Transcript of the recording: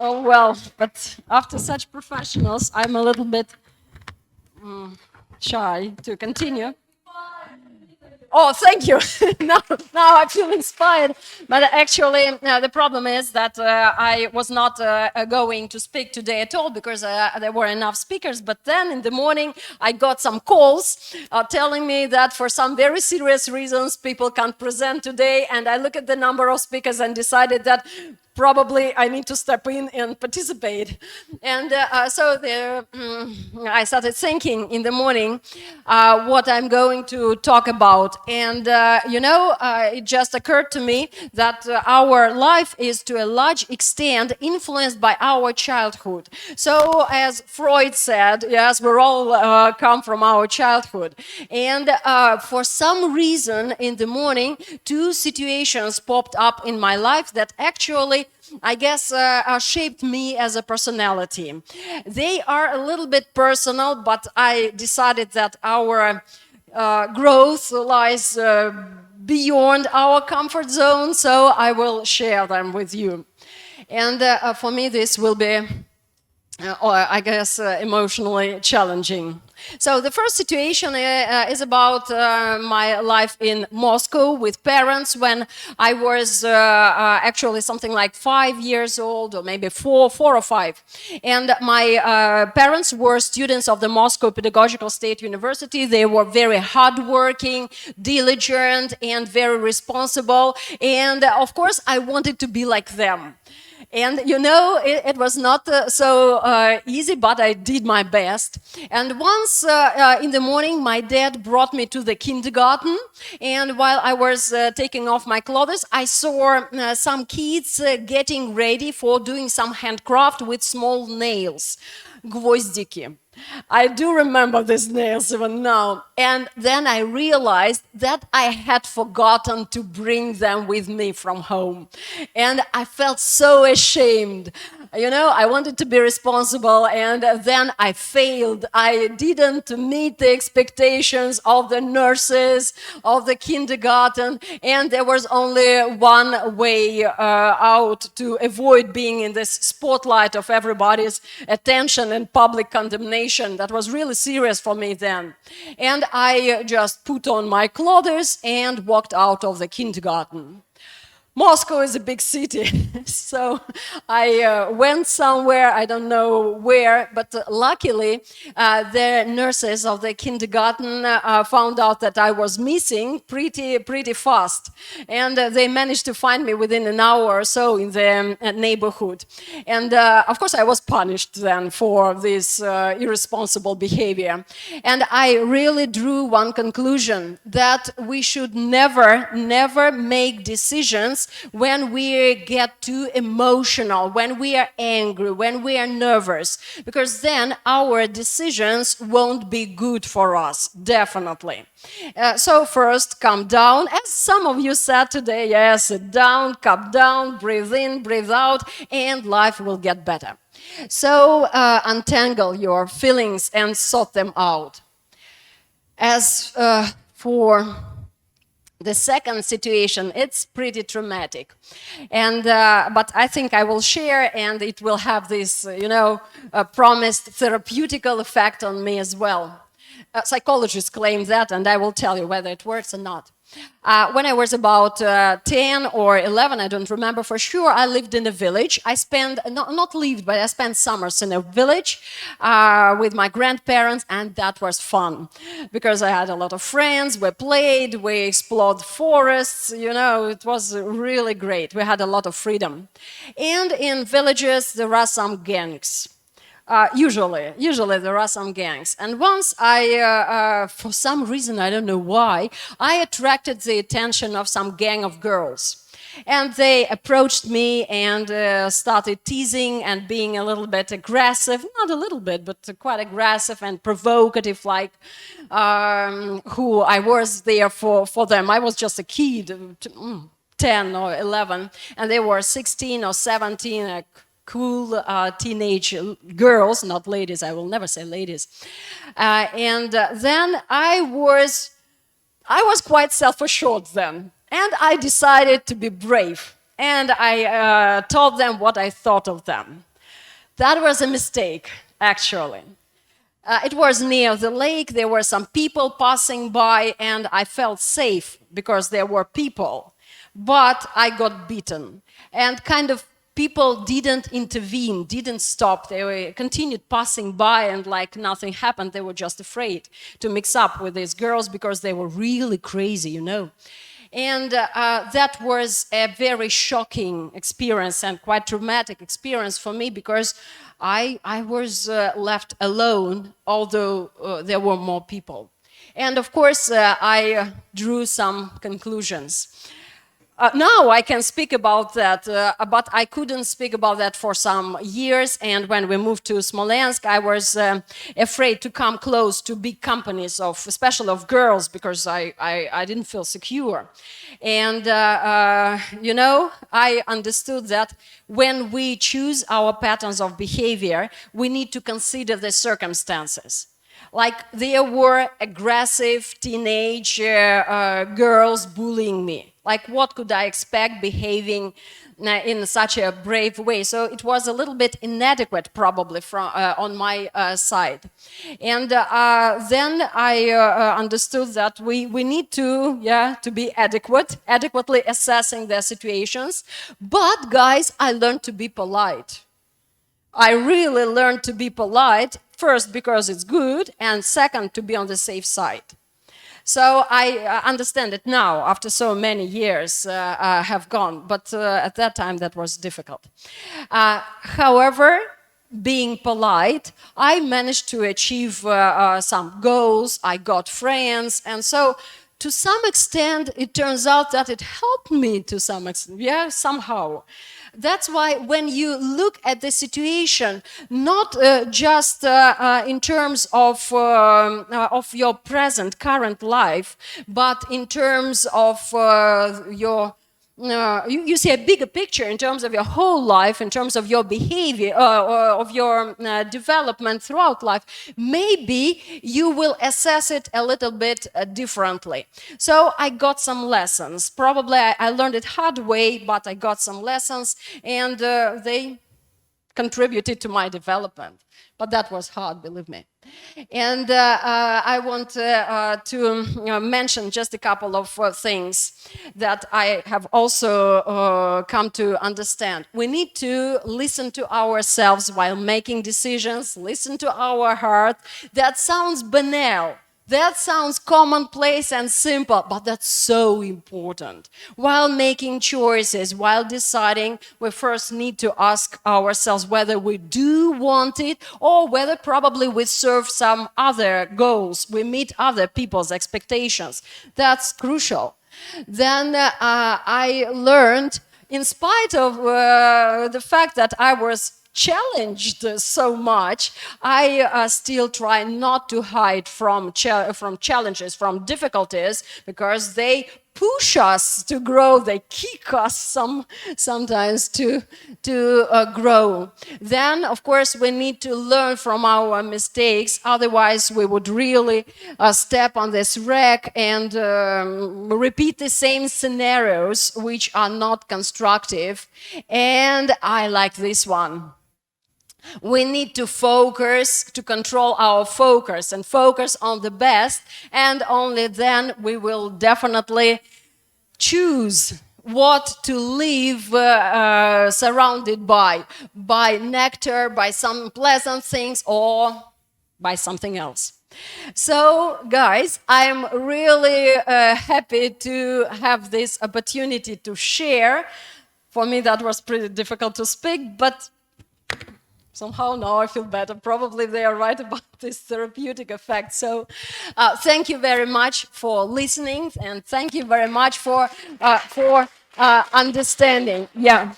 Oh, well, but after such professionals, I'm a little bit shy to continue. Oh, thank you. now I feel inspired. But actually, the problem is that I was not going to speak today at all because there were enough speakers. But then in the morning, I got some calls telling me that for some very serious reasons, people can't present today. And I look at the number of speakers and decided that probably I need to step in and participate. And I started thinking in the morning what I'm going to talk about. And, it just occurred to me that our life is to a large extent influenced by our childhood. So, as Freud said, yes, we're all come from our childhood. And for some reason in the morning, two situations popped up in my life that actually I guess shaped me as a personality. They are a little bit personal, but I decided that our growth lies beyond our comfort zone, so I will share them with you. And for me, this will be I guess, emotionally challenging. So the first situation is about my life in Moscow with parents when I was actually something like 5 years old, or maybe four or five. And my parents were students of the Moscow Pedagogical State University. They were very hardworking, diligent, and very responsible. And of course, I wanted to be like them. And it was not so easy, but I did my best. And once in the morning, my dad brought me to the kindergarten. And while I was taking off my clothes, I saw some kids getting ready for doing some handcraft with small nails, gvozdiki. I do remember these nails even now. And then I realized that I had forgotten to bring them with me from home. And I felt so ashamed. I wanted to be responsible, and then I failed. I didn't meet the expectations of the nurses, of the kindergarten, and there was only one way out to avoid being in this spotlight of everybody's attention and public condemnation. That was really serious for me then. And I just put on my clothes and walked out of the kindergarten. Moscow is a big city, so I went somewhere, I don't know where, but luckily the nurses of the kindergarten found out that I was missing pretty fast, and they managed to find me within an hour or so in the neighborhood. And of course I was punished then for this irresponsible behavior. And I really drew one conclusion, that we should never make decisions when we get too emotional, when we are angry, when we are nervous, because then our decisions won't be good for us, definitely. So first, calm down, as some of you said today, yes, sit down, calm down, breathe in, breathe out, and life will get better. So untangle your feelings and sort them out. As for the second situation, it's pretty traumatic, and but I think I will share, and it will have this, promised therapeutical effect on me as well. Psychologists claim that, and I will tell you whether it works or not. When I was about 10 or 11, I don't remember for sure, I lived in a village. I spent, not lived, but I spent summers in a village with my grandparents, and that was fun because I had a lot of friends, we played, we explored forests, it was really great. We had a lot of freedom. And in villages, there are some gangs. Usually there are some gangs. And once I, for some reason, I don't know why, I attracted the attention of some gang of girls. And they approached me and started teasing and being a little bit aggressive, not a little bit, but quite aggressive and provocative, like who I was there for them. I was just a kid, 10 or 11, and they were 16 or 17, cool teenage girls, not ladies, I will never say ladies. And then I was quite self-assured then. And I decided to be brave. And I told them what I thought of them. That was a mistake, actually. It was near the lake, there were some people passing by, and I felt safe because there were people. But I got beaten. And kind of people didn't intervene, didn't stop. They continued passing by, and like nothing happened. They were just afraid to mix up with these girls because they were really crazy, you know. And that was a very shocking experience and quite traumatic experience for me, because I was left alone, although there were more people. And of course, I drew some conclusions. Now I can speak about that, but I couldn't speak about that for some years. And when we moved to Smolensk, I was afraid to come close to big companies, especially of girls, because I didn't feel secure. And, you know, I understood that when we choose our patterns of behavior, we need to consider the circumstances. Like, there were aggressive teenage girls bullying me. Like, what could I expect behaving in such a brave way? So it was a little bit inadequate, probably, on my side. And then I understood that we need to be adequately assessing their situations. But, guys, I learned to be polite. I really learned to be polite, first because it's good, and second, to be on the safe side. So I understand it now, after so many years have gone, but at that time that was difficult. However, being polite, I managed to achieve some goals, I got friends, and so to some extent it turns out that it helped me to some extent, somehow. That's why when you look at the situation, not just in terms of your current life, but in terms of your you see a bigger picture in terms of your whole life, in terms of your behavior, of your development throughout life, maybe you will assess it a little bit differently. So I got some lessons. Probably I learned it hard way, but I got some lessons, and they contributed to my development. But that was hard, believe me. And I want to mention just a couple of things that I have also come to understand. We need to listen to ourselves while making decisions, listen to our heart. That sounds banal. That sounds commonplace and simple, but that's so important. While making choices, while deciding, we first need to ask ourselves whether we do want it, or whether probably we serve some other goals, we meet other people's expectations. That's crucial. Then I learned, in spite of the fact that I was challenged so much, I still try not to hide from challenges, from difficulties, because they push us to grow, they kick us sometimes to grow. Then, of course, we need to learn from our mistakes, otherwise we would really step on this wreck and repeat the same scenarios which are not constructive. And I like this one. We need to focus, to control our focus and focus on the best, and only then we will definitely choose what to live surrounded by nectar, by some pleasant things, or by something else. So, guys, I'm really happy to have this opportunity to share. For me, that was pretty difficult to speak, but somehow now I feel better. Probably they are right about this therapeutic effect. So thank you very much for listening, and thank you very much for understanding. Yeah.